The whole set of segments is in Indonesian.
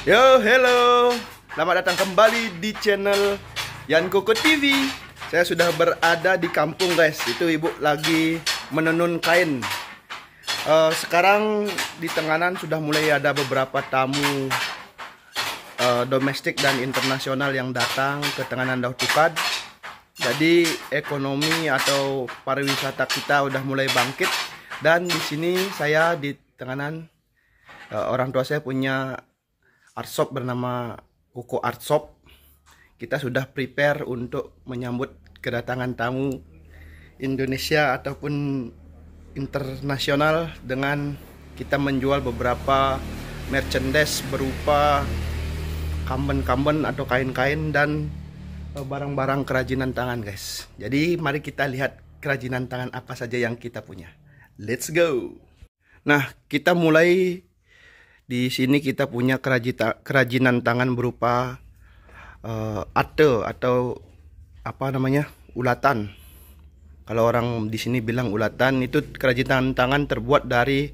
Yo, hello. Selamat datang kembali di channel Yan Koko TV. Saya sudah berada di kampung, guys. Itu ibu lagi menenun kain. Sekarang di Tenganan sudah mulai ada beberapa tamu domestik dan internasional yang datang ke Tenganan Dautukad. Jadi ekonomi atau pariwisata kita udah mulai bangkit. Dan di sini saya di Tenganan, orang tua saya punya art shop bernama Koko Art Shop. Kita sudah prepare untuk menyambut kedatangan tamu Indonesia ataupun internasional dengan kita menjual beberapa merchandise berupa kamben-kamben atau kain-kain dan barang-barang kerajinan tangan, guys. Jadi mari kita lihat kerajinan tangan apa saja yang kita punya. Let's go. Nah, kita mulai. Di sini kita punya kerajinan tangan berupa ate atau apa namanya, ulatan. Kalau orang di sini bilang ulatan, itu kerajinan tangan terbuat dari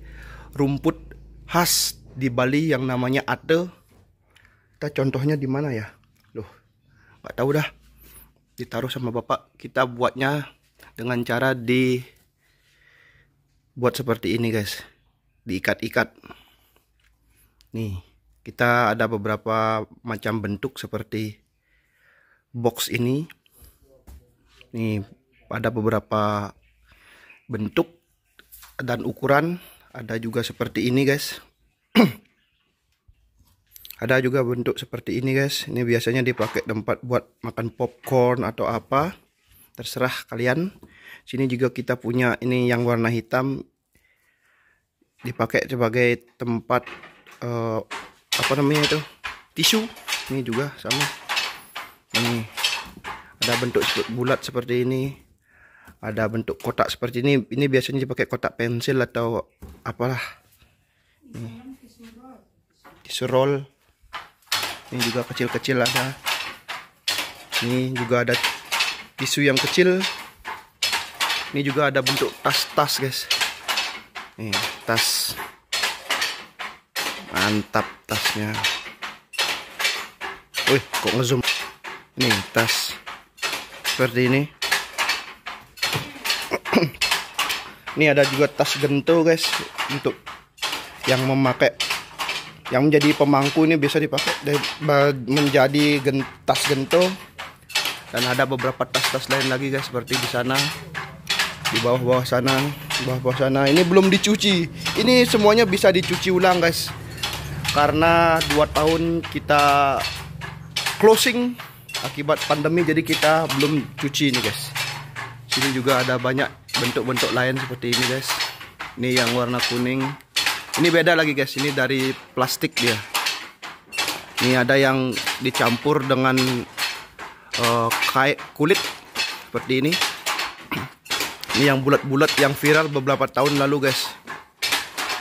rumput khas di Bali yang namanya ate. Kita contohnya di mana ya? Loh, nggak tahu dah. Ditaruh sama bapak. Kita buatnya dengan cara buat seperti ini, guys. Diikat-ikat. Nih, kita ada beberapa macam bentuk seperti box ini. Nih, ada beberapa bentuk dan ukuran. Ada juga seperti ini, guys. Ada juga bentuk seperti ini, guys. Ini biasanya dipakai tempat buat makan popcorn atau apa. Terserah kalian. Sini juga kita punya ini yang warna hitam. Dipakai sebagai tempat apa namanya itu, tisu. Ini juga sama. Ini ada bentuk bulat seperti ini, ada bentuk kotak seperti ini. Ini biasanya dipakai kotak pensil atau apalah. Ini tisu roll. Ini juga kecil-kecil ada. Ini juga ada tisu yang kecil. Ini juga ada bentuk tas-tas, guys. Nih, tas. Mantap tasnya. Wih, kok ngezoom. Nih, tas seperti ini. Ini ada juga tas gento, guys. Untuk yang memakai, yang menjadi pemangku ini bisa dipakai menjadi tas gento. Dan ada beberapa tas-tas lain lagi, guys, seperti di sana, di bawah-bawah sana, bawah-bawah sana. Ini belum dicuci. Ini semuanya bisa dicuci ulang, guys. Karena 2 tahun kita closing akibat pandemi, jadi kita belum cuci ini, guys. Sini juga ada banyak bentuk-bentuk lain seperti ini, guys. Ini yang warna kuning. Ini beda lagi, guys. Ini dari plastik dia. Ini ada yang dicampur dengan kulit seperti ini. Ini yang bulat-bulat yang viral beberapa tahun lalu, guys.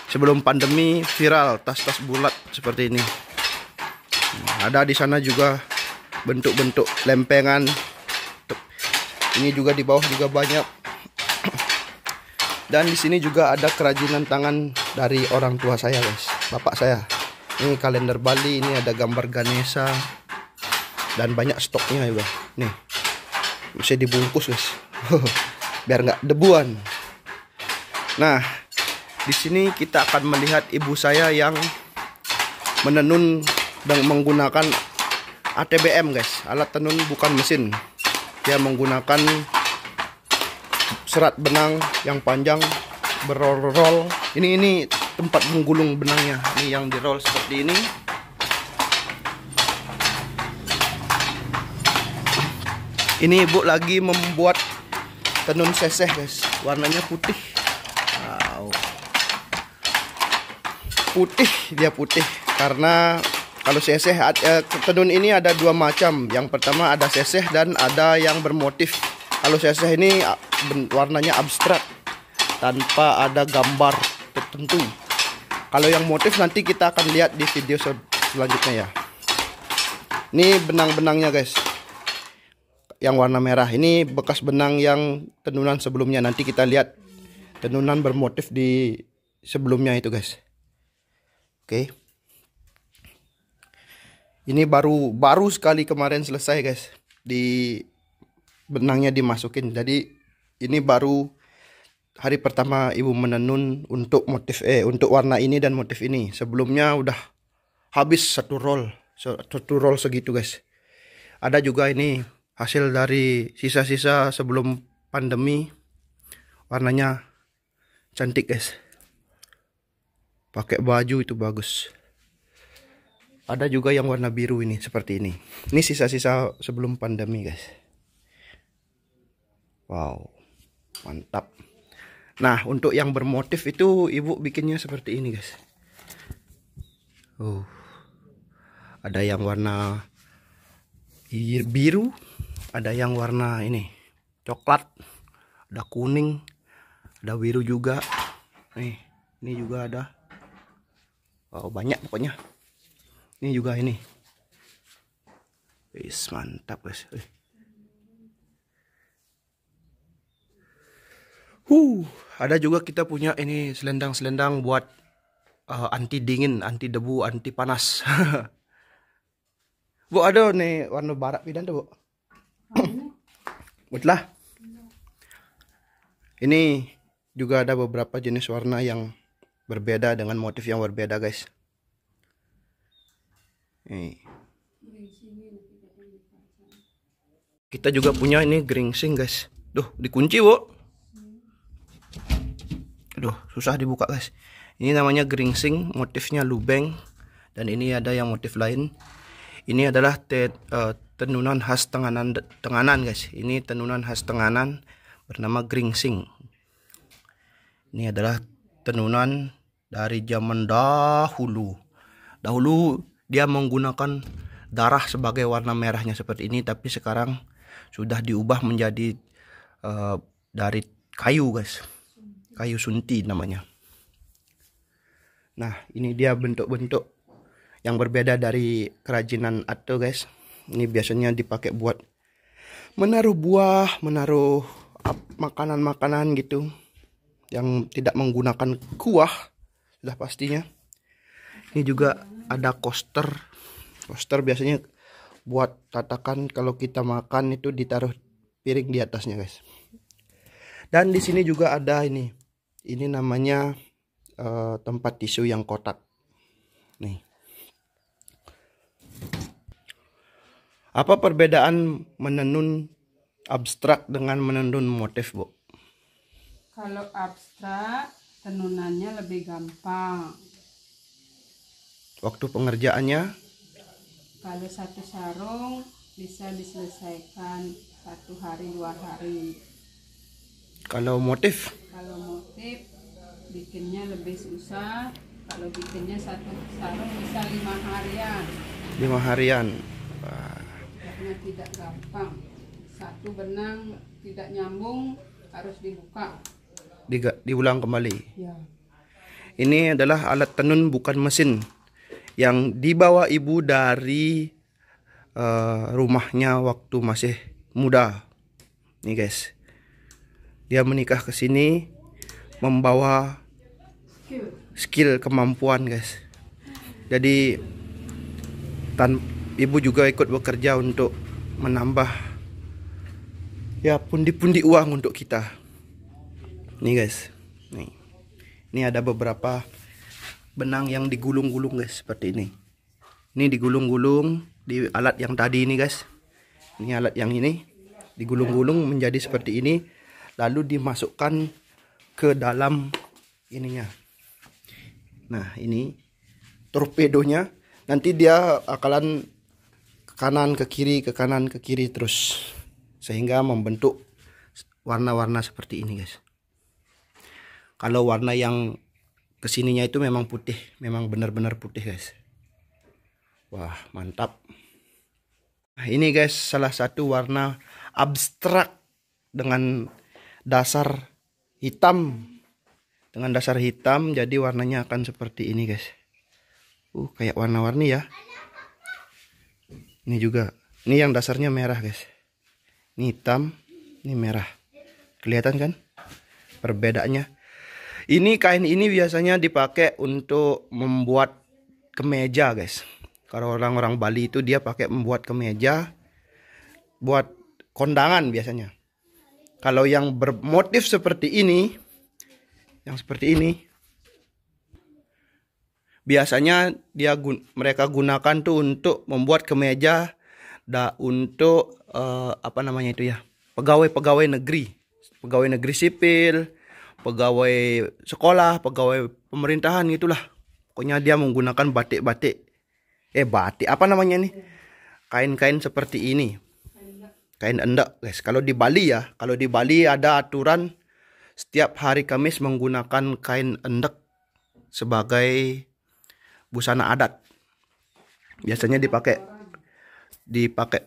Sebelum pandemi viral tas-tas bulat seperti ini. Ada di sana juga bentuk-bentuk lempengan. Ini juga di bawah juga banyak. Dan di sini juga ada kerajinan tangan dari orang tua saya, guys. Bapak saya. Ini kalender Bali, ini ada gambar Ganesha. Dan banyak stoknya juga. Nih. Bisa dibungkus, guys. Biar nggak debuan. Nah, di sini kita akan melihat ibu saya yang menenun dan menggunakan ATBM, guys. Alat tenun bukan mesin. Dia menggunakan serat benang yang panjang berroll-roll. Ini tempat menggulung benangnya. Ini yang di-roll seperti ini. Ini ibu lagi membuat tenun seseh, guys. Warnanya putih. Wow. Putih, dia putih karena kalau seseh tenun ini ada 2 macam. Yang pertama ada seseh dan ada yang bermotif. Kalau seseh ini warnanya abstrak tanpa ada gambar tertentu. Kalau yang motif nanti kita akan lihat di video selanjutnya, ya. Ini benang-benangnya, guys. Yang warna merah ini bekas benang yang tenunan sebelumnya. Nanti kita lihat tenunan bermotif di sebelumnya itu guys. Oke. Ini baru sekali kemarin selesai guys. Di benangnya dimasukin. Jadi ini baru hari pertama ibu menenun untuk untuk warna ini dan motif ini. Sebelumnya udah habis satu roll segitu guys. Ada juga ini hasil dari sisa-sisa sebelum pandemi. Warnanya cantik guys. Pakai baju itu bagus. Ada juga yang warna biru ini seperti ini. Ini sisa-sisa sebelum pandemi guys. Wow, mantap. Nah, untuk yang bermotif itu ibu bikinnya seperti ini guys. Ada yang warna biru, ada yang warna ini coklat, ada kuning, ada biru juga. Nih, ini juga ada. Wow, banyak pokoknya. Ini juga ini. Wis, mantap guys. Ada juga kita punya ini selendang-selendang buat anti dingin, anti debu, anti panas. Bu, ada nih warna barat pidan tuh, Bu. Betul. Ini juga ada beberapa jenis warna yang berbeda dengan motif yang berbeda, guys. Nih. Kita juga punya ini geringsing, guys. Duh, dikunci, Bu. Aduh, susah dibuka, guys. Ini namanya geringsing, motifnya lubeng. Dan ini ada yang motif lain. Ini adalah tenunan khas Tenganan, guys. Ini tenunan khas Tenganan bernama geringsing. Ini adalah tenunan dari zaman dahulu. Dahulu dia menggunakan darah sebagai warna merahnya seperti ini, tapi sekarang sudah diubah menjadi dari kayu, guys. Kayu sunti namanya. Nah, ini dia bentuk-bentuk yang berbeda dari kerajinan Ato, guys. Ini biasanya dipakai buat menaruh buah, menaruh makanan-makanan gitu yang tidak menggunakan kuah, sudah pastinya. Ini juga ada coaster. Coaster biasanya buat tatakan kalau kita makan itu ditaruh piring di atasnya, guys. Dan di sini juga ada ini. Ini namanya tempat tisu yang kotak. Nih. Apa perbedaan menenun abstrak dengan menenun motif, Bu? Kalau abstrak, tenunannya lebih gampang. Waktu pengerjaannya? Kalau satu sarung bisa diselesaikan 1 hari 2 hari. Kalau motif? Kalau motif bikinnya lebih susah. Kalau bikinnya satu sarung bisa 5 harian. 5 harian. Karena tidak gampang. Satu benang tidak nyambung, harus dibuka. Diulang kembali. Ya. Ini adalah alat tenun bukan mesin yang dibawa ibu dari rumahnya waktu masih muda. Nih, guys. Dia menikah ke sini membawa skill kemampuan, guys. Jadi ibu juga ikut bekerja untuk menambah ya pundi-pundi uang untuk kita. Nih, guys. Nih. Ini ada beberapa benang yang digulung-gulung, guys, seperti ini. Ini digulung-gulung di alat yang tadi ini, guys. Ini alat yang ini digulung-gulung menjadi seperti ini, lalu dimasukkan ke dalam ininya. Nah, ini torpedonya. Nanti dia akalan ke kanan ke kiri, ke kanan ke kiri terus, sehingga membentuk warna-warna seperti ini, guys. Kalau warna yang kesininya itu memang putih, memang benar-benar putih, guys. Wah, mantap. Nah, ini, guys, salah satu warna abstrak dengan dasar hitam. Dengan dasar hitam, jadi warnanya akan seperti ini, guys. Kayak warna-warni ya. Ini juga. Ini yang dasarnya merah, guys. Ini hitam, ini merah. Kelihatan kan perbedaannya? Ini kain ini biasanya dipakai untuk membuat kemeja, guys. Kalau orang-orang Bali itu dia pakai membuat kemeja buat kondangan biasanya. Kalau yang bermotif seperti ini, yang seperti ini, biasanya mereka gunakan tuh untuk membuat kemeja untuk apa namanya itu ya, pegawai negeri sipil, pegawai sekolah, pegawai pemerintahan gitulah. Pokoknya dia menggunakan batik apa namanya nih, kain-kain seperti ini, kain endek, guys. Kalau di Bali ada aturan setiap hari Kamis menggunakan kain endek sebagai busana adat. Biasanya dipakai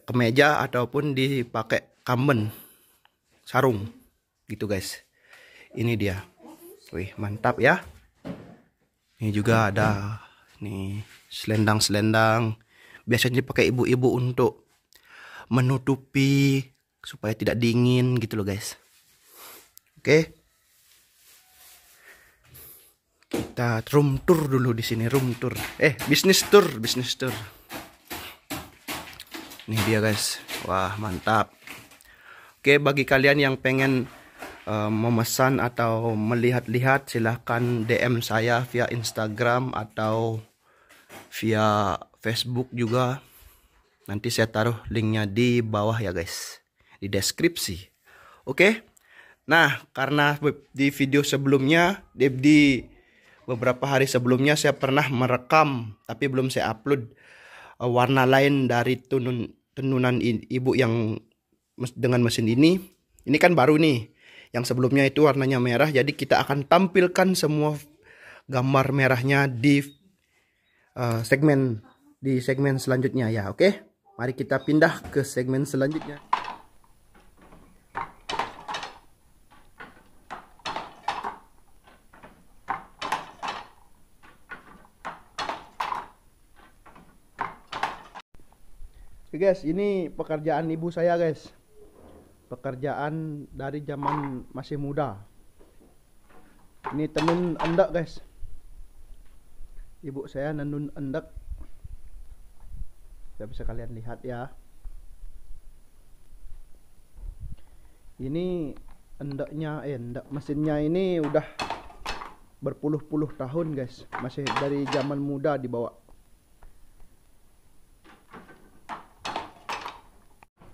kemeja ataupun dipakai kamben, sarung gitu, guys. Ini dia. Wih, mantap ya. Ini juga ada nih selendang-selendang. Biasanya dipakai ibu-ibu untuk menutupi supaya tidak dingin gitu loh, guys. Oke. Kita room tour dulu di sini, room tour. Bisnis tour. Ini dia, guys. Wah, mantap. Oke, bagi kalian yang pengen memesan atau melihat-lihat, silahkan DM saya via Instagram atau via Facebook juga. Nanti saya taruh linknya di bawah ya, guys, di deskripsi. Oke. Nah, karena di video sebelumnya, di beberapa hari sebelumnya saya pernah merekam tapi belum saya upload warna lain dari tenunan ibu yang dengan mesin ini. Ini kan baru nih. Yang sebelumnya itu warnanya merah, jadi kita akan tampilkan semua gambar merahnya di segmen selanjutnya ya. Oke, mari kita pindah ke segmen selanjutnya. Oke, guys, ini pekerjaan ibu saya, guys. Pekerjaan dari zaman masih muda. Ini tenun endek, guys. Ibu saya nenun endek. Bisa kalian lihat ya. Ini endek mesinnya ini udah berpuluh-puluh tahun, guys. Masih dari zaman muda dibawa.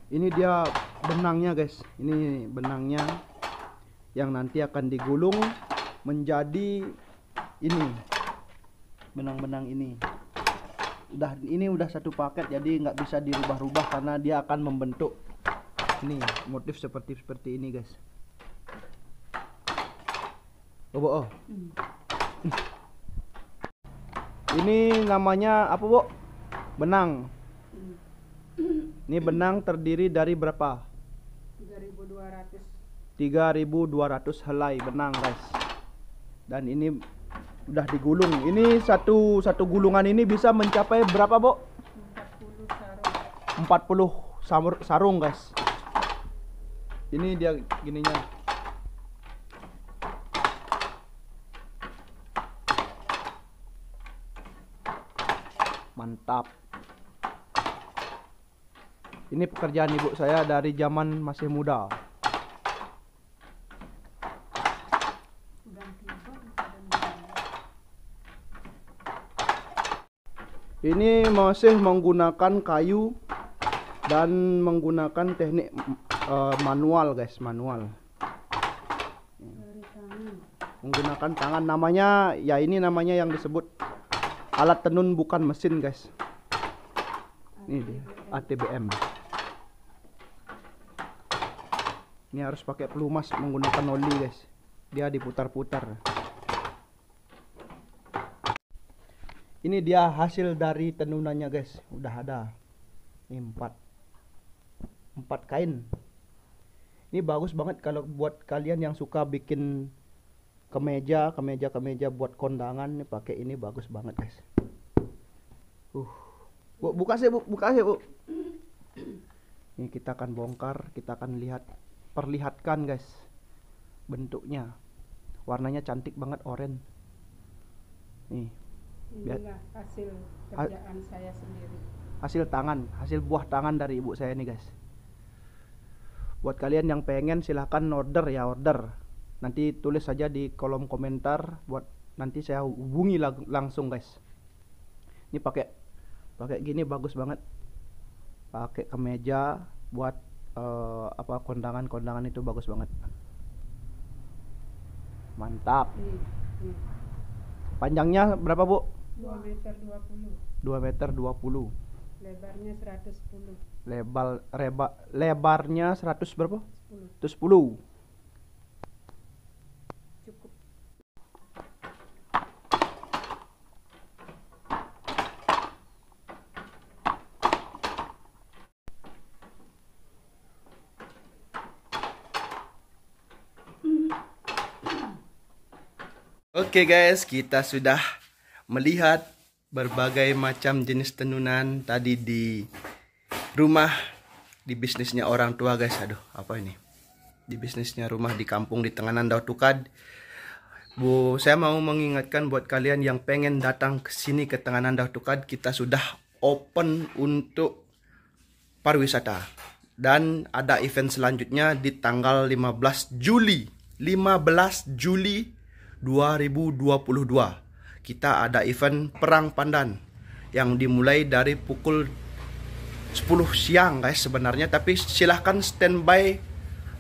Ini dia benangnya, guys. Ini benangnya yang nanti akan digulung menjadi ini. Benang-benang ini. Ini udah satu paket, jadi nggak bisa dirubah-rubah karena dia akan membentuk ini motif seperti ini, guys. Ini namanya apa, Bu? Benang. Ini benang terdiri dari berapa? 3.200 helai benang, guys. Dan ini udah digulung. Ini satu gulungan ini bisa mencapai berapa, Bu? 40 sarung, guys. Ini dia gininya. Mantap. Ini pekerjaan ibu saya dari zaman masih muda. Ini masih menggunakan kayu dan menggunakan teknik manual, guys, manual. Menggunakan tangan, namanya ya, ini namanya yang disebut alat tenun bukan mesin, guys. Ini dia, ATBM. Ini harus pakai pelumas menggunakan oli, guys. Dia diputar-putar. Ini dia hasil dari tenunannya, guys. Udah ada. Ini 4 kain. Ini bagus banget kalau buat kalian yang suka bikin kemeja buat kondangan. Nih pakai ini bagus banget, guys. Bu, buka sih, Bu. Ini kita akan bongkar, kita akan perlihatkan, guys, bentuknya. Warnanya cantik banget, oranye. Nih, Inilah hasil kerjaan saya sendiri. hasil tangan, hasil buah tangan dari ibu saya nih guys. Buat kalian yang pengen silahkan order ya, order. Nanti tulis saja di kolom komentar, buat nanti saya hubungi langsung guys. Ini pakai gini bagus banget. Pakai kemeja buat kondangan itu bagus banget. Mantap. Nih. Panjangnya berapa, Bu? 2 meter 20. 2 meter 20. Lebarnya 110. Lebarnya 100 berapa? 10. 110. Cukup. Oke guys, kita sudah melihat berbagai macam jenis tenunan tadi di rumah, di bisnisnya orang tua guys. Aduh, apa ini? Di bisnisnya rumah di kampung di Tenganan Daud Tukad. Bu, saya mau mengingatkan buat kalian yang pengen datang ke sini ke Tenganan Daud Tukad, kita sudah open untuk pariwisata. Dan ada event selanjutnya di tanggal 15 Juli 2022. Kita ada event Perang Pandan yang dimulai dari pukul 10 siang guys sebenarnya, tapi silahkan standby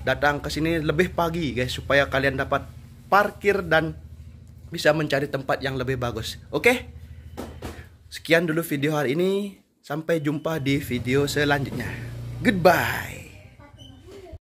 datang ke sini lebih pagi guys supaya kalian dapat parkir dan bisa mencari tempat yang lebih bagus. Oke? Sekian dulu video hari ini, sampai jumpa di video selanjutnya. Goodbye.